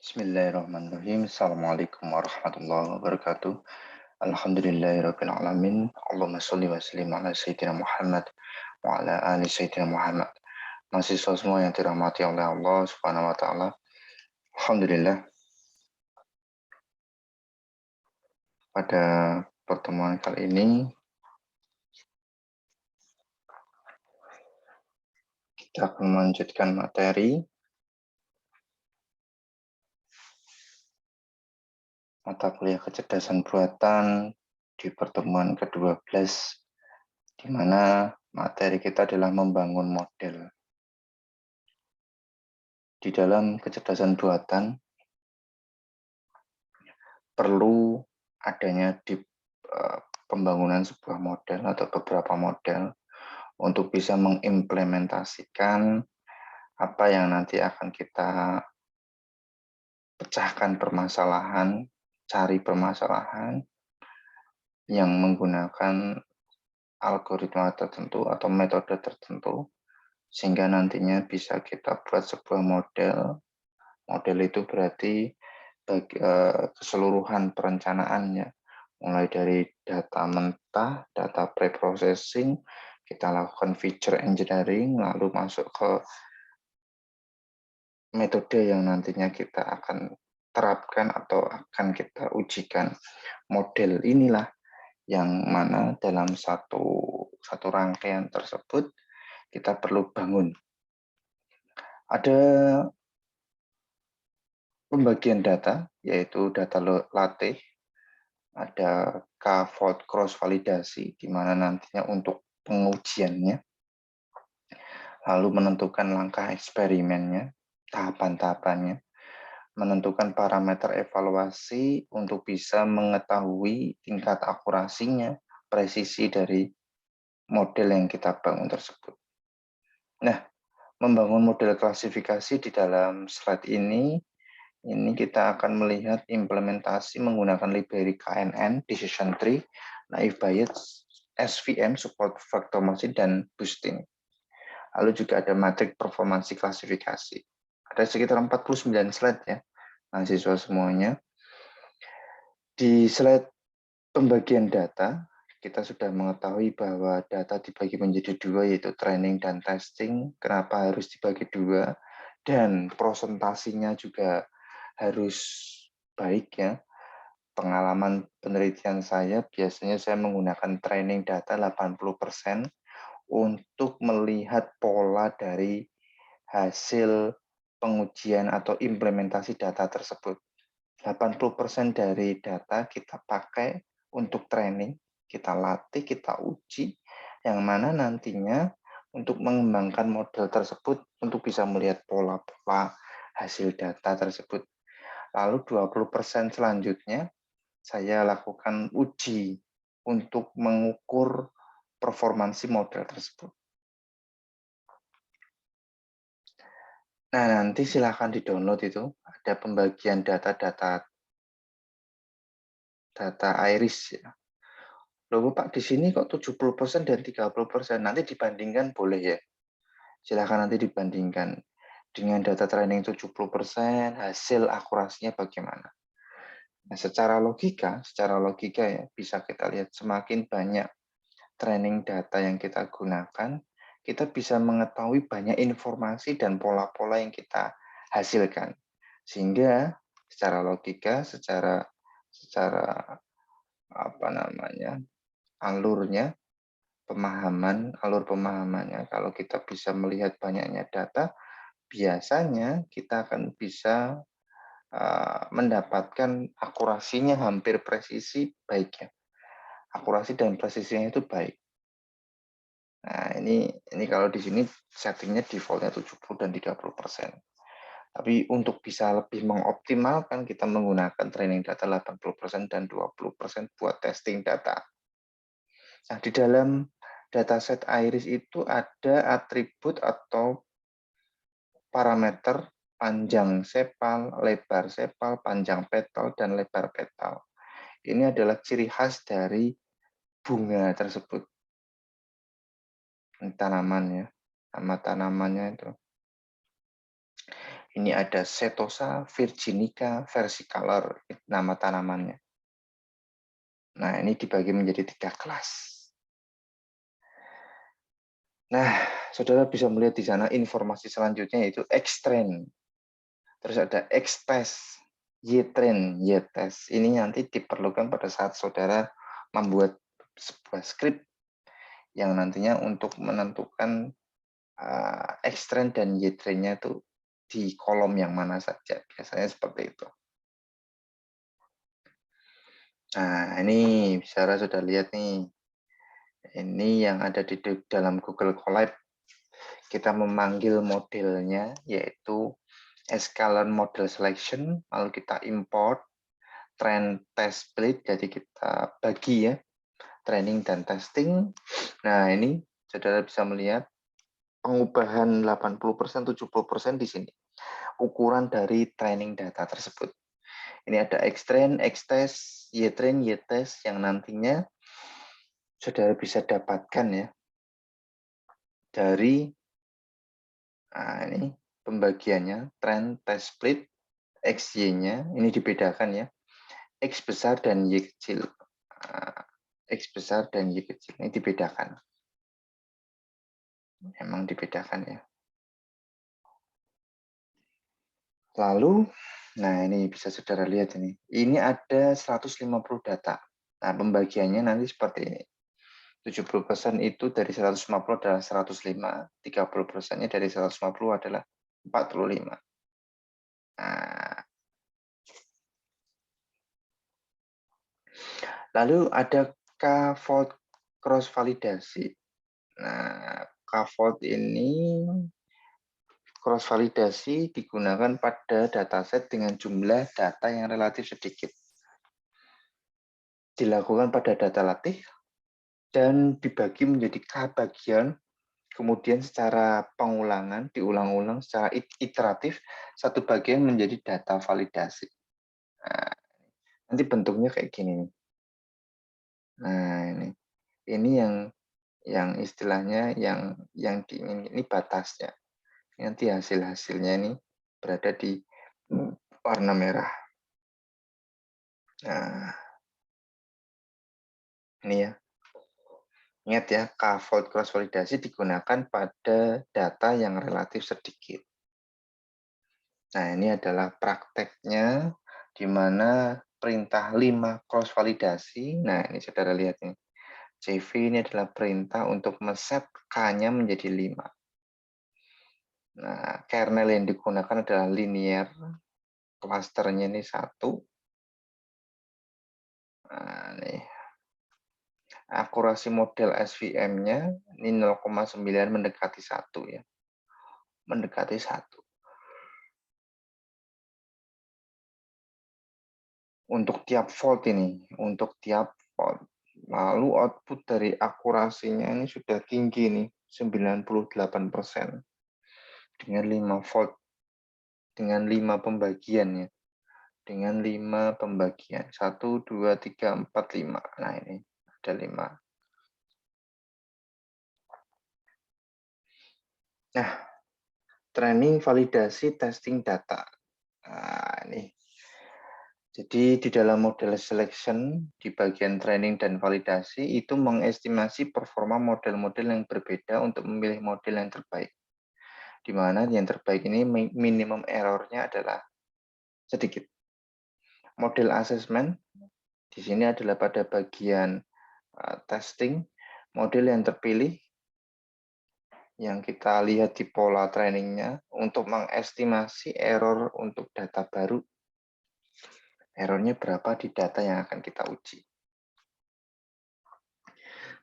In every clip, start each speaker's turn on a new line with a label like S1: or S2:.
S1: Bismillahirrahmanirrahim. Assalamualaikum warahmatullahi wabarakatuh. Alhamdulillahirabbil alamin. Allahumma sholli wa sallim ala sayyidina Muhammad wa ala ali sayyidina Muhammad. Mahasiswa semua yang dirahmati oleh Allah Subhanahu wa taala. Alhamdulillah, pada pertemuan kali ini kita akan melanjutkan materi mata kuliah kecerdasan buatan di pertemuan ke-12, di mana materi kita adalah membangun model. Di dalam kecerdasan buatan perlu adanya pembangunan sebuah model atau beberapa model untuk bisa mengimplementasikan apa yang nanti akan kita pecahkan permasalahan, cari permasalahan yang menggunakan algoritma tertentu atau metode tertentu, sehingga nantinya bisa kita buat sebuah model. Model itu berarti keseluruhan perencanaannya, mulai dari data mentah, data pre-processing, kita lakukan feature engineering, lalu masuk ke metode yang nantinya kita akan terapkan atau akan kita ujikan. Model inilah yang mana dalam satu rangkaian tersebut kita perlu bangun. Ada pembagian data, yaitu data latih, ada K-fold cross validasi, di mana nantinya untuk pengujiannya, lalu menentukan langkah eksperimennya, tahapan-tahapannya, menentukan parameter evaluasi untuk bisa mengetahui tingkat akurasinya, presisi dari model yang kita bangun tersebut. Nah, membangun model klasifikasi di dalam slide ini kita akan melihat implementasi menggunakan library KNN, Decision Tree, Naive Bayes, SVM, Support Vector Machine, dan Boosting. Lalu juga ada matrik performansi klasifikasi. Ada sekitar 49 slide ya, mahasiswa semuanya. Di slide pembagian data, kita sudah mengetahui bahwa data dibagi menjadi dua, yaitu training dan testing. Kenapa harus dibagi dua? Dan presentasinya juga harus baik ya. Pengalaman penelitian saya, biasanya saya menggunakan training data 80% untuk melihat pola dari hasil pengujian atau implementasi data tersebut. 80% dari data kita pakai untuk training, kita latih, kita uji, yang mana nantinya untuk mengembangkan model tersebut untuk bisa melihat pola-pola hasil data tersebut. Lalu 20% selanjutnya saya lakukan uji untuk mengukur performansi model tersebut. Nah, nanti silahkan di-download itu, ada pembagian data iris ya. Loh Pak, di sini kok 70% dan 30%? Nanti dibandingkan boleh ya. Silahkan nanti dibandingkan dengan data training 70%, hasil akurasinya bagaimana. Nah, secara logika ya bisa kita lihat semakin banyak training data yang kita gunakan, kita bisa mengetahui banyak informasi dan pola-pola yang kita hasilkan. Sehingga secara logika, secara apa namanya, alur pemahamannya, kalau kita bisa melihat banyaknya data, biasanya kita akan bisa mendapatkan akurasinya hampir presisi baik ya. Akurasi dan presisinya itu baik. Nah, ini kalau di sini settingnya defaultnya 70 dan 30%. Tapi untuk bisa lebih mengoptimalkan, kita menggunakan training data 80% dan 20% buat testing data. Nah, di dalam dataset iris itu ada atribut atau parameter panjang sepal, lebar sepal, panjang petal, dan lebar petal. Ini adalah ciri khas dari bunga tersebut. Tanamannya, nama tanamannya itu. Ini ada Setosa virginica versicolor, nama tanamannya. Nah, ini dibagi menjadi 3 kelas. Nah, saudara bisa melihat di sana informasi selanjutnya yaitu X-Train. Terus ada X-Test, Y-Train, Y-Test. Ini nanti diperlukan pada saat saudara membuat sebuah skrip yang nantinya untuk menentukan X-Train dan Y-Train-nya itu di kolom yang mana saja. Biasanya seperti itu. Nah, ini saudara sudah lihat nih. Ini yang ada di dalam Google Colab. Kita memanggil modelnya yaitu Scalene Model Selection, lalu kita import trend test split, jadi kita bagi ya, training dan testing. Nah, ini saudara bisa melihat pengubahan 80%, 70% di sini. Ukuran dari training data tersebut. Ini ada X-Train, X-Test, Y-Train, Y-Test yang nantinya saudara bisa dapatkan ya dari ini pembagiannya, trend test split, XY-nya, ini dibedakan ya, X besar dan Y kecil. X besar dan Y kecil, ini dibedakan. Memang dibedakan ya. Lalu, nah ini bisa saudara lihat ini. Ini ada 150 data. Nah, pembagiannya nanti seperti ini. 70% itu dari 150 adalah 105, 30%-nya dari 150 adalah 45. Nah, lalu ada K-fold cross validasi. Nah, K-fold ini cross validasi digunakan pada dataset dengan jumlah data yang relatif sedikit. Dilakukan pada data latih dan dibagi menjadi K bagian, kemudian secara pengulangan, diulang-ulang secara iteratif, satu bagian menjadi data validasi. Nah, nanti bentuknya kayak gini nih. Nah, ini yang istilahnya yang diingin ini batasnya. Nanti hasil-hasilnya ini berada di warna merah. Nah, ini ya. Ingat ya, K-fold cross validasi digunakan pada data yang relatif sedikit. Nah, ini adalah prakteknya di mana perintah 5 cross validasi. Nah, ini saudara lihat nih. CV ini adalah perintah untuk men-set K-nya menjadi 5. Nah, kernel yang digunakan adalah linear, klasternya ini 1. Nah, nih. Akurasi model SVM-nya ini 0,9 mendekati 1 ya. Mendekati 1. Untuk tiap volt ini, untuk tiap volt. Lalu output dari akurasinya ini sudah tinggi nih, 98%. Dengan 5 volt, dengan 5 pembagian ya. Dengan 5 pembagian. 1, 2, 3, 4, 5. Nah ini ada 5. Nah, training, validasi, testing data. Nah, ini. Jadi di dalam model selection, di bagian training dan validasi, itu mengestimasi performa model-model yang berbeda untuk memilih model yang terbaik. Di mana yang terbaik ini minimum error-nya adalah sedikit. Model assessment, di sini adalah pada bagian testing, model yang terpilih, yang kita lihat di pola trainingnya, untuk mengestimasi error untuk data baru, errornya berapa di data yang akan kita uji.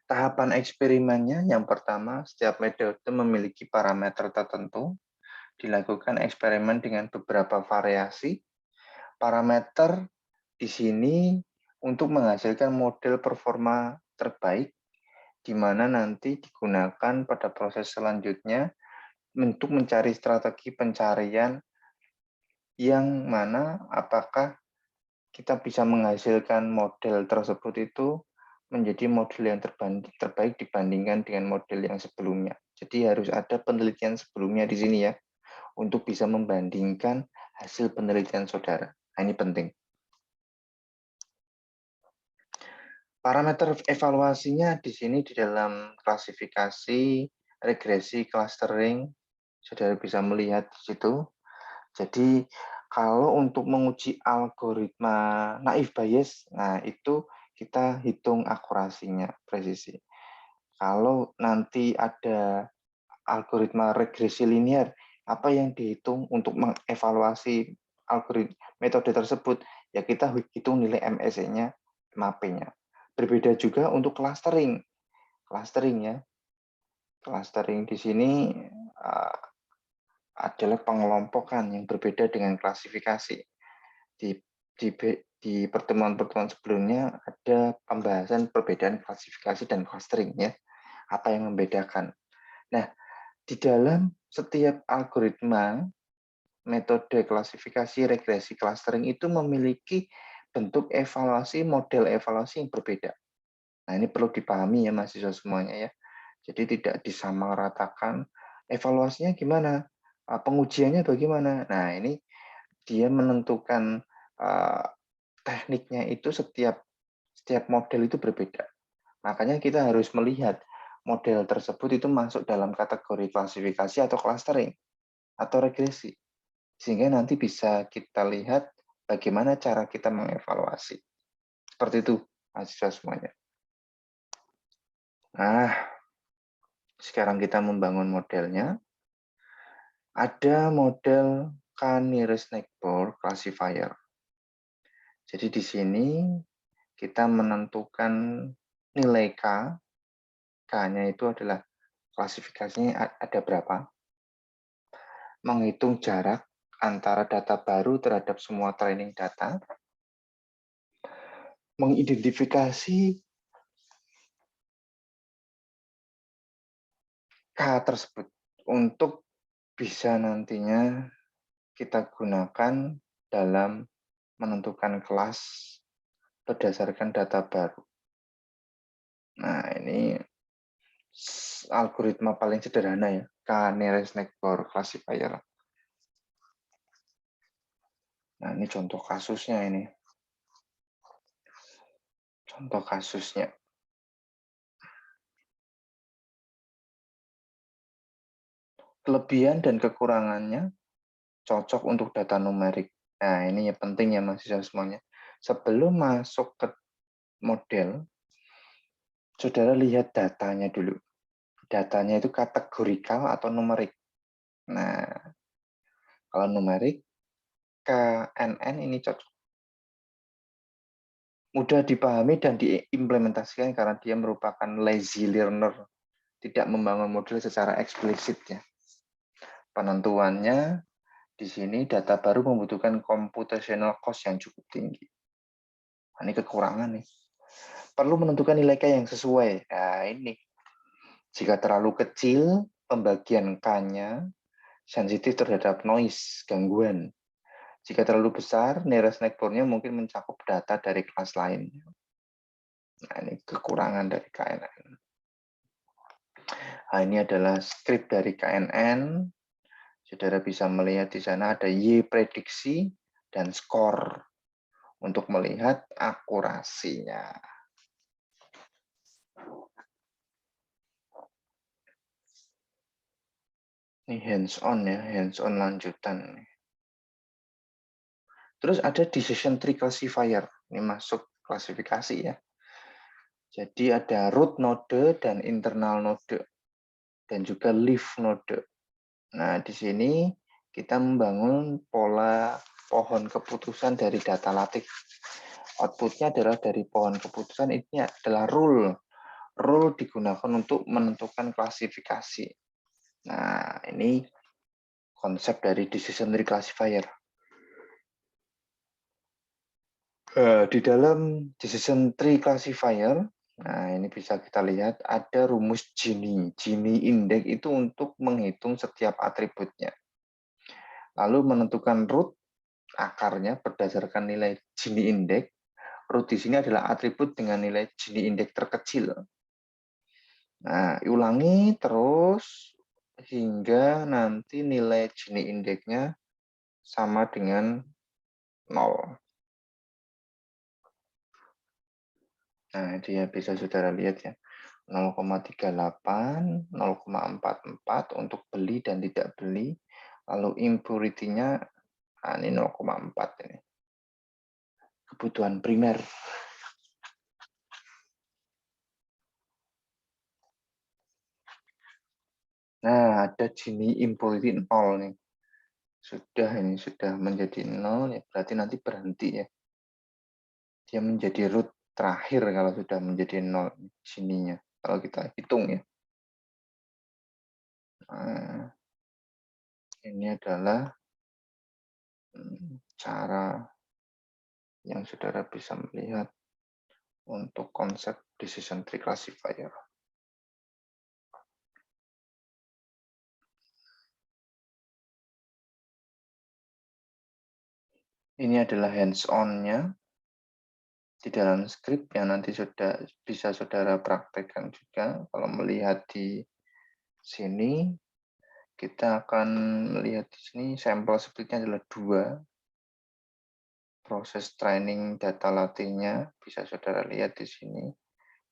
S1: Tahapan eksperimennya, yang pertama, setiap metode memiliki parameter tertentu, dilakukan eksperimen dengan beberapa variasi. Parameter di sini untuk menghasilkan model performa terbaik, di mana nanti digunakan pada proses selanjutnya untuk mencari strategi pencarian yang mana apakah kita bisa menghasilkan model tersebut itu menjadi model yang terbaik dibandingkan dengan model yang sebelumnya. Jadi harus ada penelitian sebelumnya di sini ya, untuk bisa membandingkan hasil penelitian saudara. Nah, ini penting. Parameter evaluasinya di sini di dalam klasifikasi, regresi, clustering, saudara bisa melihat di situ. Jadi kalau untuk menguji algoritma naive Bayes, nah itu kita hitung akurasinya, presisi. Kalau nanti ada algoritma regresi linear, apa yang dihitung untuk mengevaluasi algoritma metode tersebut? Ya kita hitung nilai MSE-nya, MAP-nya. Berbeda juga untuk clustering. Clustering ya. Clustering di sini adalah pengelompokan yang berbeda dengan klasifikasi. Di, di pertemuan-pertemuan sebelumnya ada pembahasan perbedaan klasifikasi dan clustering ya. Apa yang membedakan? Nah, di dalam setiap algoritma metode klasifikasi, regresi, clustering itu memiliki bentuk evaluasi, model evaluasi yang berbeda. Nah, ini perlu dipahami ya mahasiswa semuanya ya. Jadi tidak disamaratakan. Evaluasinya gimana? Pengujiannya bagaimana? Nah, ini dia menentukan tekniknya itu setiap model itu berbeda. Makanya kita harus melihat model tersebut itu masuk dalam kategori klasifikasi atau clustering atau regresi. Sehingga nanti bisa kita lihat bagaimana cara kita mengevaluasi. Seperti itu, mahasiswa semuanya. Nah, sekarang kita membangun modelnya. Ada model K-nearest neighbor classifier. Jadi di sini kita menentukan nilai K. K-nya itu adalah klasifikasinya ada berapa. Menghitung jarak antara data baru terhadap semua training data. Mengidentifikasi K tersebut untuk bisa nantinya kita gunakan dalam menentukan kelas berdasarkan data baru. Nah, ini algoritma paling sederhana ya, K-nearest neighbor classifier. Nah, ini contoh kasusnya ini. Contoh kasusnya. Kelebihan dan kekurangannya cocok untuk data numerik. Nah, ini ya penting ya mahasiswa semuanya. Sebelum masuk ke model, saudara lihat datanya dulu. Datanya itu kategorikal atau numerik. Nah, kalau numerik, KNN ini cocok. Mudah dipahami dan diimplementasikan karena dia merupakan lazy learner. Tidak membangun model secara eksplisit ya. Penentuannya di sini data baru membutuhkan computational cost yang cukup tinggi. Nah, ini kekurangan nih. Perlu menentukan nilai K yang sesuai. Nah, ini. Jika terlalu kecil, pembagian K-nya sensitif terhadap noise, gangguan. Jika terlalu besar, nearest neighbor-nya mungkin mencakup data dari kelas lain. Nah, ini kekurangan dari KNN. Nah, ini adalah script dari KNN. Saudara bisa melihat di sana ada Y prediksi dan skor untuk melihat akurasinya. Ini hands-on ya, hands-on lanjutan. Terus ada decision tree classifier. Ini masuk klasifikasi ya. Jadi ada root node dan internal node. Dan juga leaf node. Nah, di sini kita membangun pola pohon keputusan dari data latih. Outputnya adalah dari pohon keputusan, ini adalah rule. Rule digunakan untuk menentukan klasifikasi. Nah, ini konsep dari decision tree classifier. Di dalam decision tree classifier, nah ini bisa kita lihat ada rumus Gini. Gini index itu untuk menghitung setiap atributnya. Lalu menentukan root akarnya berdasarkan nilai Gini index. Root di sini adalah atribut dengan nilai Gini index terkecil. Nah, ulangi terus hingga nanti nilai Gini indeksnya sama dengan 0. Nah, itu ya bisa saudara lihat ya. 0,38, 0,44 untuk beli dan tidak beli. Lalu impurity-nya ini 0,4 ini. Kebutuhan primer. Nah, ada Gini impurity 0 nih. Sudah menjadi 0 ya, berarti nanti berhenti ya. Dia menjadi root terakhir kalau sudah menjadi 0 Gini-nya. Kalau kita hitung ya. Nah, ini adalah cara yang saudara bisa melihat untuk konsep decision tree classifier. Ini adalah hands-on-nya di dalam script yang nanti sudah bisa saudara praktekkan juga. Kalau melihat di sini, kita akan melihat di sini sampel splitnya adalah 2. Proses training data latihnya bisa saudara lihat di sini.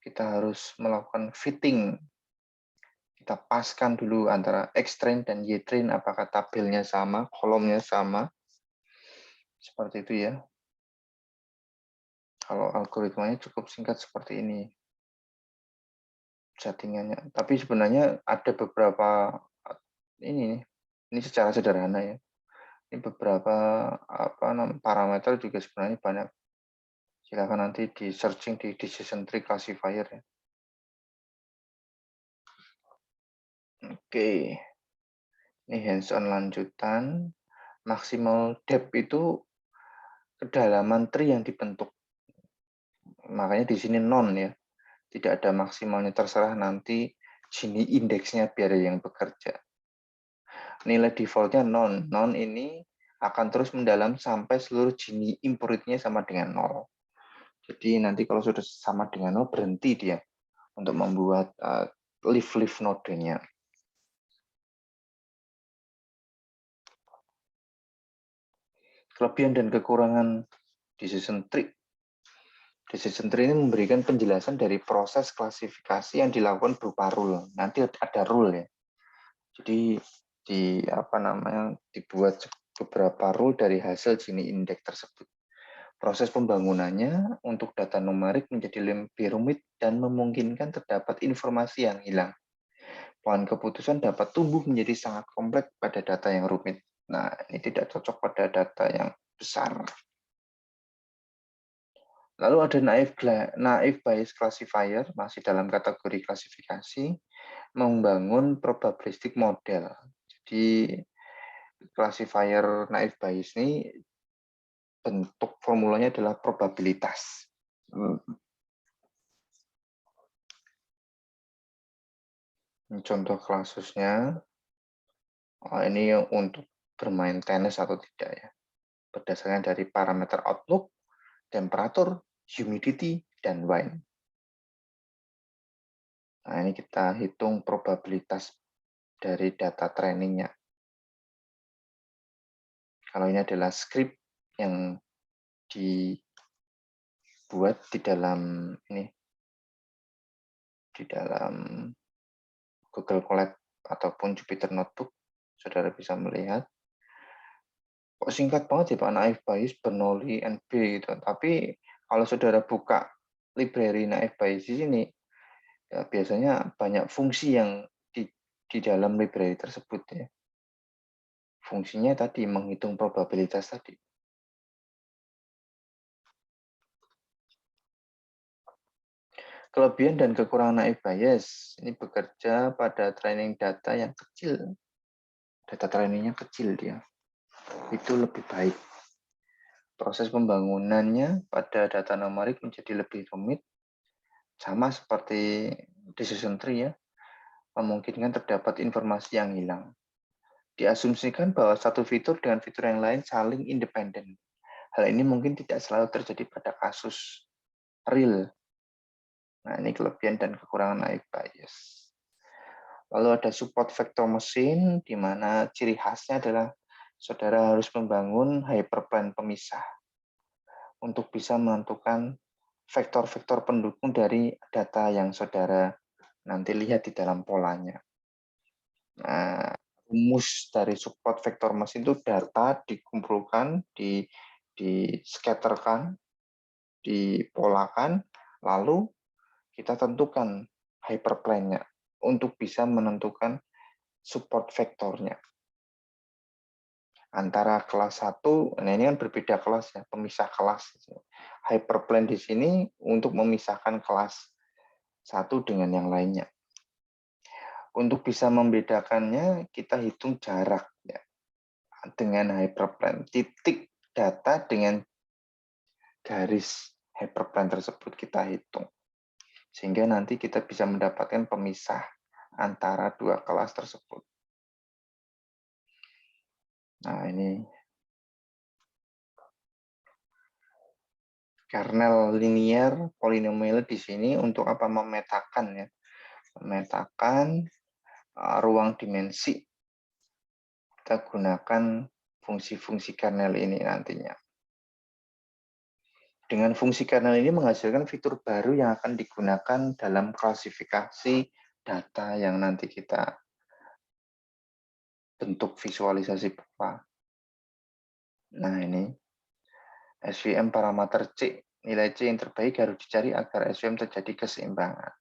S1: Kita harus melakukan fitting. Kita paskan dulu antara X-train dan Y-train, apakah tabelnya sama, kolomnya sama. Seperti itu ya. Kalau algoritmanya cukup singkat seperti ini settingannya. Tapi sebenarnya ada beberapa ini secara sederhana ya. Ini beberapa parameter juga sebenarnya banyak. Silakan nanti di searching di decision tree classifier ya. Oke. Ini hands-on lanjutan. Maksimal depth itu kedalaman tree yang dibentuk. Makanya di sini non ya. Tidak ada maksimalnya, terserah nanti Gini indeksnya biar yang bekerja. Nilai defaultnya non. Non ini akan terus mendalam sampai seluruh Gini impurity-nya sama dengan 0. Jadi nanti kalau sudah sama dengan 0 berhenti dia untuk membuat leaf node-nya. Kelebihan dan kekurangan decision tree. Decision tree ini memberikan penjelasan dari proses klasifikasi yang dilakukan berupa rule. Nanti ada rule ya. Jadi dibuat beberapa rule dari hasil Gini index tersebut. Proses pembangunannya untuk data numerik menjadi lebih rumit dan memungkinkan terdapat informasi yang hilang. Pohon keputusan dapat tumbuh menjadi sangat kompleks pada data yang rumit. Nah, ini tidak cocok pada data yang besar. Lalu ada naive Bayes classifier, masih dalam kategori klasifikasi, membangun probabilistic model. Jadi, classifier naive Bayes ini bentuk formulanya adalah probabilitas. Ini contoh kasusnya. Ini untuk bermain tenis atau tidak ya. Berdasarkan dari parameter outlook, temperatur, humidity, dan wind. Nah, ini kita hitung probabilitas dari data trainingnya. Kalau ini adalah script yang dibuat di dalam Google Colab ataupun Jupyter Notebook, saudara bisa melihat. Kok singkat banget ya Pak, naive Bayes, Bernoulli, NB gitu. Tapi kalau saudara buka library naive Bayes di sini, ya biasanya banyak fungsi yang di dalam library tersebut ya. Fungsinya tadi menghitung probabilitas tadi. Kelebihan dan kekurangan naive Bayes ini bekerja pada training data yang kecil. Data trainingnya kecil dia. Itu lebih baik. Proses pembangunannya pada data numerik menjadi lebih rumit. Sama seperti decision tree ya. Memungkinkan terdapat informasi yang hilang. Diasumsikan bahwa satu fitur dengan fitur yang lain saling independen. Hal ini mungkin tidak selalu terjadi pada kasus real. Nah, ini kelebihan dan kekurangan naive Bayes. Lalu ada support vektor mesin, di mana ciri khasnya adalah saudara harus membangun hyperplane pemisah untuk bisa menentukan vektor-vektor pendukung dari data yang saudara nanti lihat di dalam polanya. Nah, rumus dari support vektor mesin itu data dikumpulkan, di-scatterkan, dipolakan, lalu kita tentukan hyperplane-nya untuk bisa menentukan support vektornya. Antara kelas 1, nah ini kan berbeda kelas ya, pemisah kelas. Hyperplane di sini untuk memisahkan kelas 1 dengan yang lainnya. Untuk bisa membedakannya, kita hitung jarak ya, dengan hyperplane. Titik data dengan garis hyperplane tersebut kita hitung. Sehingga nanti kita bisa mendapatkan pemisah antara dua kelas tersebut. Nah, ini kernel linear polinomial di sini untuk apa? Memetakan ya. Memetakan ruang dimensi. Kita gunakan fungsi-fungsi kernel ini nantinya. Dengan fungsi kernel ini menghasilkan fitur baru yang akan digunakan dalam klasifikasi data yang nanti kita bentuk visualisasi pola. Nah, ini SVM parameter C. Nilai C yang terbaik harus dicari agar SVM terjadi keseimbangan.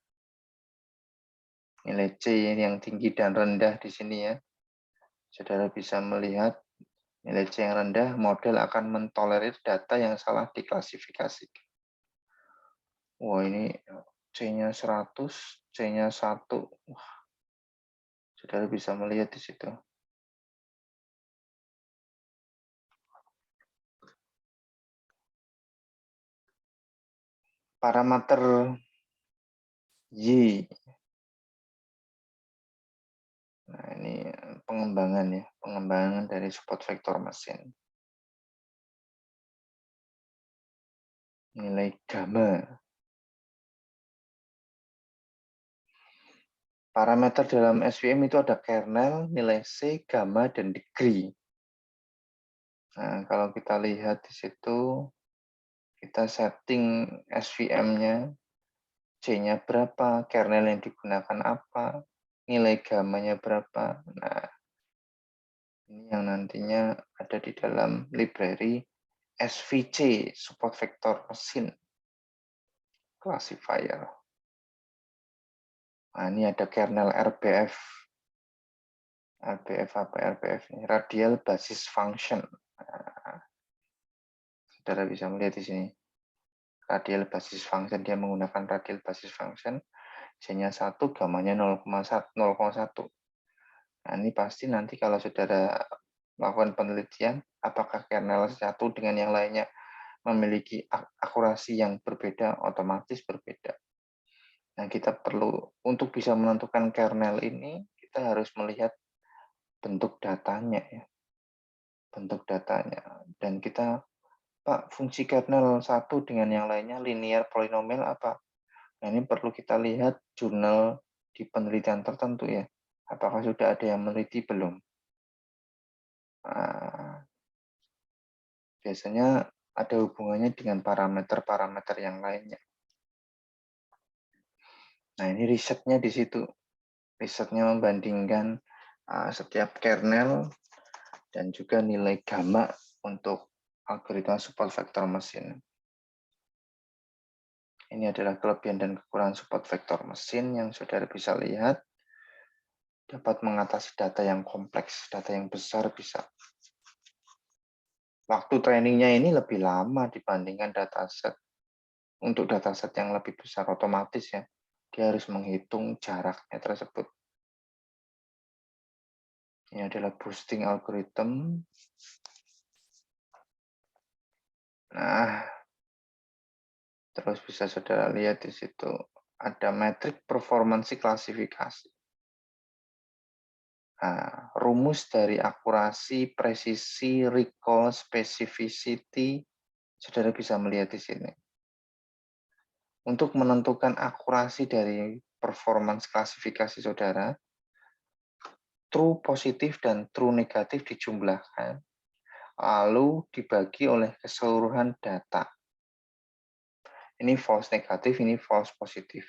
S1: Nilai C yang tinggi dan rendah di sini ya. Saudara bisa melihat nilai C yang rendah, model akan mentolerir data yang salah diklasifikasikan. Wah, ini C-nya 100, C-nya 1. Wah, saudara bisa melihat di situ. Parameter Y. Nah, ini pengembangan ya, pengembangan dari support vektor mesin. Nilai gamma. Parameter dalam SVM itu ada kernel, nilai C, gamma, dan degree. Nah, kalau kita lihat di situ, kita setting SVM-nya, C-nya berapa, kernel yang digunakan apa, nilai gamma-nya berapa. Nah, ini yang nantinya ada di dalam library SVC, support vector mesin classifier. Nah, ini ada kernel RBF. RBF apa RBF ini? Radial basis function. Nah, saudara bisa melihat di sini. Radial basis function, dia menggunakan radial basis function. C-nya 1, gamanya 0,1. Nah, ini pasti nanti kalau saudara melakukan penelitian, apakah kernel satu dengan yang lainnya memiliki akurasi yang berbeda, otomatis berbeda. Nah, kita perlu, untuk bisa menentukan kernel ini, kita harus melihat bentuk datanya ya. Bentuk datanya. Dan kita, Pak, fungsi kernel satu dengan yang lainnya linear polinomial apa? Nah, ini perlu kita lihat jurnal di penelitian tertentu ya. Apakah sudah ada yang meneliti belum? Nah, biasanya ada hubungannya dengan parameter-parameter yang lainnya. Nah, ini risetnya di situ. Risetnya membandingkan setiap kernel dan juga nilai gamma untuk algoritma support vektor mesin. Ini adalah kelebihan dan kekurangan support vektor mesin yang saudara bisa lihat. Dapat mengatasi data yang kompleks, data yang besar bisa. Waktu trainingnya ini lebih lama dibandingkan dataset. Untuk dataset yang lebih besar otomatis ya, dia harus menghitung jaraknya tersebut. Ini adalah boosting algorithm. Nah, terus bisa saudara lihat di situ ada metrik performance klasifikasi. Nah, rumus dari akurasi, presisi, recall, specificity, saudara bisa melihat di sini. Untuk menentukan akurasi dari performance klasifikasi saudara, true positif dan true negatif dijumlahkan, lalu dibagi oleh keseluruhan data. Ini false negatif, ini false positif.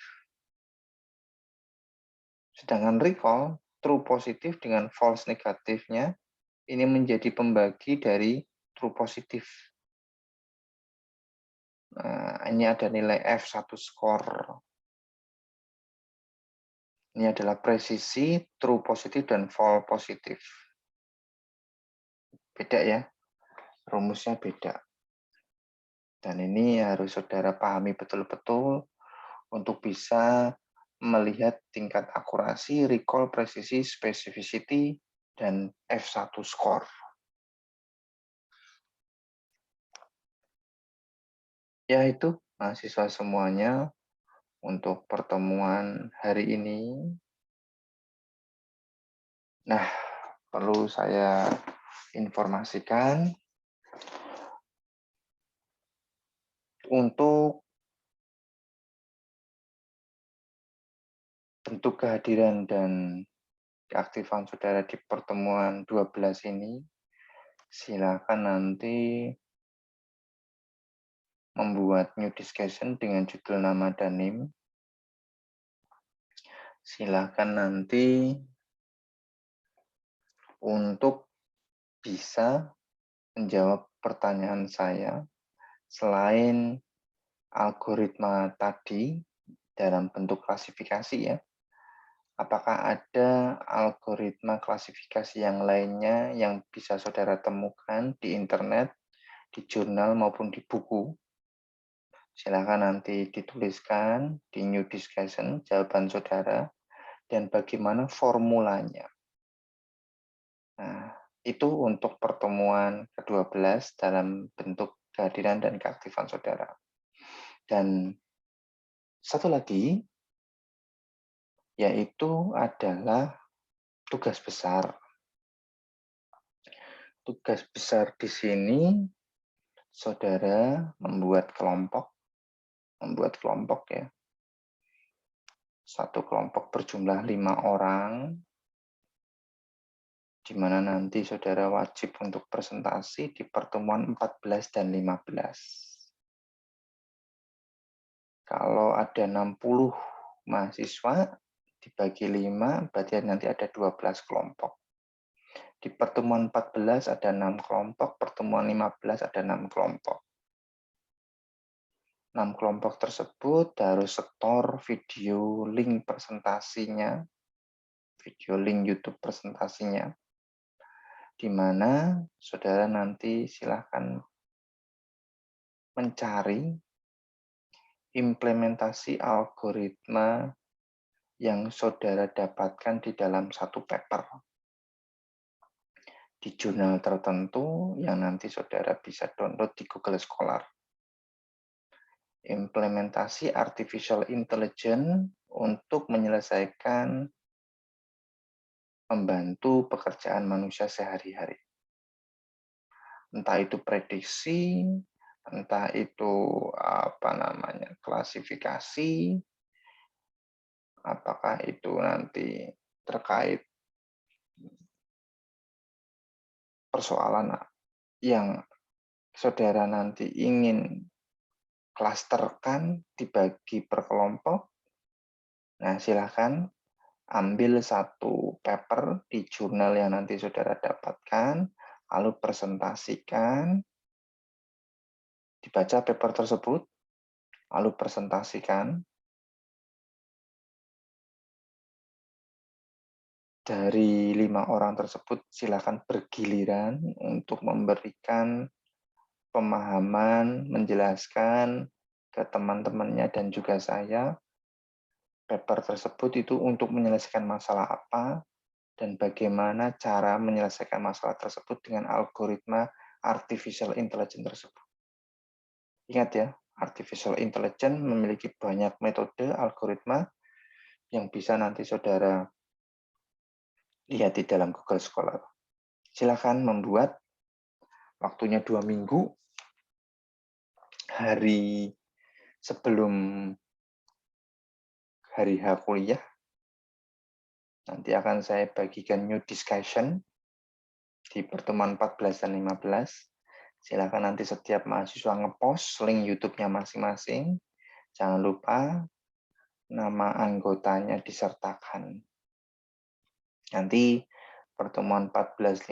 S1: Sedangkan recall, true positif dengan false negatifnya, ini menjadi pembagi dari true positif. Nah, ini ada nilai F1 score. Ini adalah presisi true positif dan false positif. Beda ya, rumusnya beda. Dan ini harus saudara pahami betul-betul untuk bisa melihat tingkat akurasi, recall, presisi, specificity, dan F1 score. Ya itu mahasiswa semuanya untuk pertemuan hari ini. Nah, perlu saya informasikan untuk bentuk kehadiran dan keaktifan saudara di pertemuan 12 ini, silakan nanti membuat new discussion dengan judul nama dan NIM. Silakan nanti untuk bisa menjawab pertanyaan saya selain algoritma tadi dalam bentuk klasifikasi ya. Apakah ada algoritma klasifikasi yang lainnya yang bisa saudara temukan di internet, di jurnal maupun di buku? Silakan nanti dituliskan di new discussion jawaban saudara dan bagaimana formulanya. Nah, itu untuk pertemuan ke-12 dalam bentuk kehadiran dan keaktifan saudara. Dan satu lagi, yaitu adalah tugas besar. Tugas besar di sini, saudara membuat kelompok ya. Satu kelompok berjumlah 5 orang, di mana nanti saudara wajib untuk presentasi di pertemuan 14 dan 15. Kalau ada 60 mahasiswa, dibagi 5, berarti nanti ada 12 kelompok. Di pertemuan 14 ada 6 kelompok, pertemuan 15 ada 6 kelompok. 6 kelompok tersebut harus setor video link presentasinya, video link YouTube presentasinya, di mana saudara nanti silahkan mencari implementasi algoritma yang saudara dapatkan di dalam satu paper di jurnal tertentu yang nanti saudara bisa download di Google Scholar. Implementasi artificial intelligence untuk menyelesaikan membantu pekerjaan manusia sehari-hari. Entah itu prediksi, entah itu klasifikasi, apakah itu nanti terkait persoalan yang saudara nanti ingin klasterkan, dibagi per kelompok. Nah, silakan ambil satu paper di jurnal yang nanti saudara dapatkan, lalu presentasikan, dibaca paper tersebut, lalu presentasikan. Dari 5 orang tersebut, silakan bergiliran untuk memberikan pemahaman, menjelaskan ke teman-temannya dan juga saya, paper tersebut itu untuk menyelesaikan masalah apa, dan bagaimana cara menyelesaikan masalah tersebut dengan algoritma artificial intelligence tersebut. Ingat ya, artificial intelligence memiliki banyak metode algoritma yang bisa nanti saudara lihat di dalam Google Scholar. Silakan membuat, waktunya 2 minggu, hari sebelum hari H kuliah, Nanti akan saya bagikan new discussion di pertemuan 14 dan 15. Silakan nanti setiap mahasiswa ngepost link YouTube-nya masing-masing. Jangan lupa nama anggotanya disertakan. Nanti pertemuan 14-15,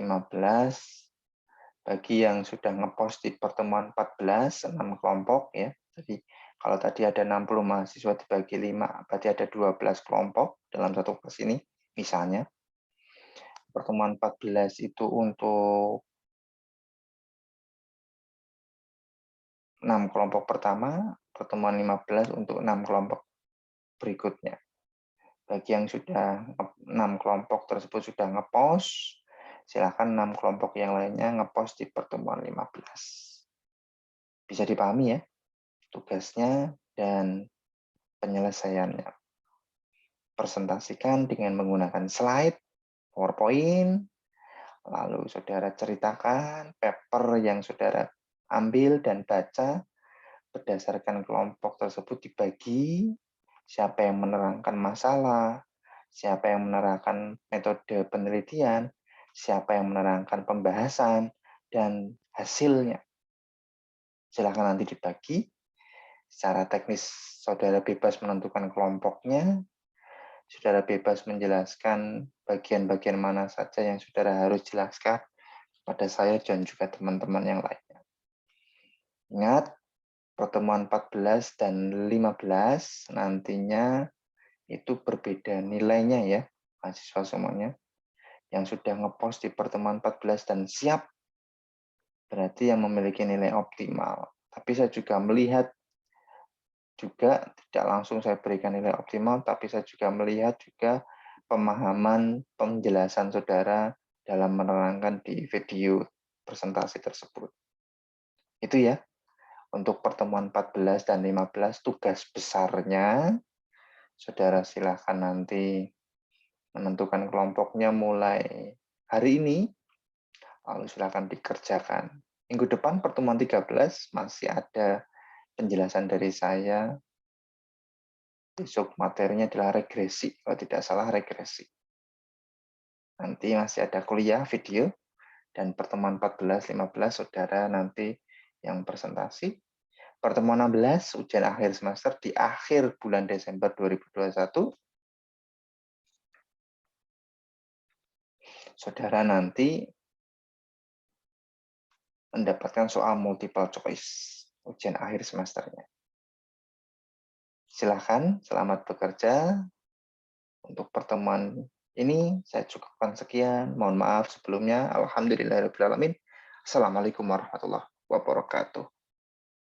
S1: bagi yang sudah ngepost di pertemuan 14, 6 kelompok ya. Jadi kalau tadi ada 60 mahasiswa dibagi 5, berarti ada 12 kelompok dalam satu kelas ini. Misalnya, pertemuan 14 itu untuk 6 kelompok pertama, pertemuan 15 untuk 6 kelompok berikutnya. Bagi yang sudah 6 kelompok tersebut sudah ngepost, silakan 6 kelompok yang lainnya ngepost di pertemuan 15. Bisa dipahami ya tugasnya dan penyelesaiannya. Presentasikan dengan menggunakan slide, PowerPoint, lalu saudara ceritakan paper yang saudara ambil dan baca, berdasarkan kelompok tersebut dibagi, siapa yang menerangkan masalah, siapa yang menerangkan metode penelitian, siapa yang menerangkan pembahasan, dan hasilnya. Silakan nanti dibagi. Secara teknis, saudara bebas menentukan kelompoknya, saudara bebas menjelaskan bagian-bagian mana saja yang saudara harus jelaskan pada saya dan juga teman-teman yang lainnya. Ingat, pertemuan 14 dan 15 nantinya itu berbeda nilainya ya, mahasiswa semuanya. Yang sudah ngepost di pertemuan 14 dan siap, berarti yang memiliki nilai optimal. Tapi saya juga melihat juga tidak langsung saya berikan nilai optimal, tapi saya juga melihat juga pemahaman penjelasan saudara dalam menerangkan di video presentasi tersebut. Itu ya, untuk pertemuan 14 dan 15 tugas besarnya, saudara silahkan nanti menentukan kelompoknya mulai hari ini, lalu silahkan dikerjakan. Minggu depan pertemuan 13 masih ada penjelasan dari saya. Besok materinya adalah regresi, kalau tidak salah regresi. Nanti masih ada kuliah video, dan pertemuan 14-15 saudara nanti yang presentasi. Pertemuan 16, ujian akhir semester di akhir bulan Desember 2021. Saudara nanti mendapatkan soal multiple choice, ujian akhir semesternya. Silahkan, selamat bekerja. Untuk pertemuan ini saya cukupkan sekian. Mohon maaf sebelumnya. Alhamdulillahirrahmanirrahim. Assalamualaikum warahmatullahi wabarakatuh.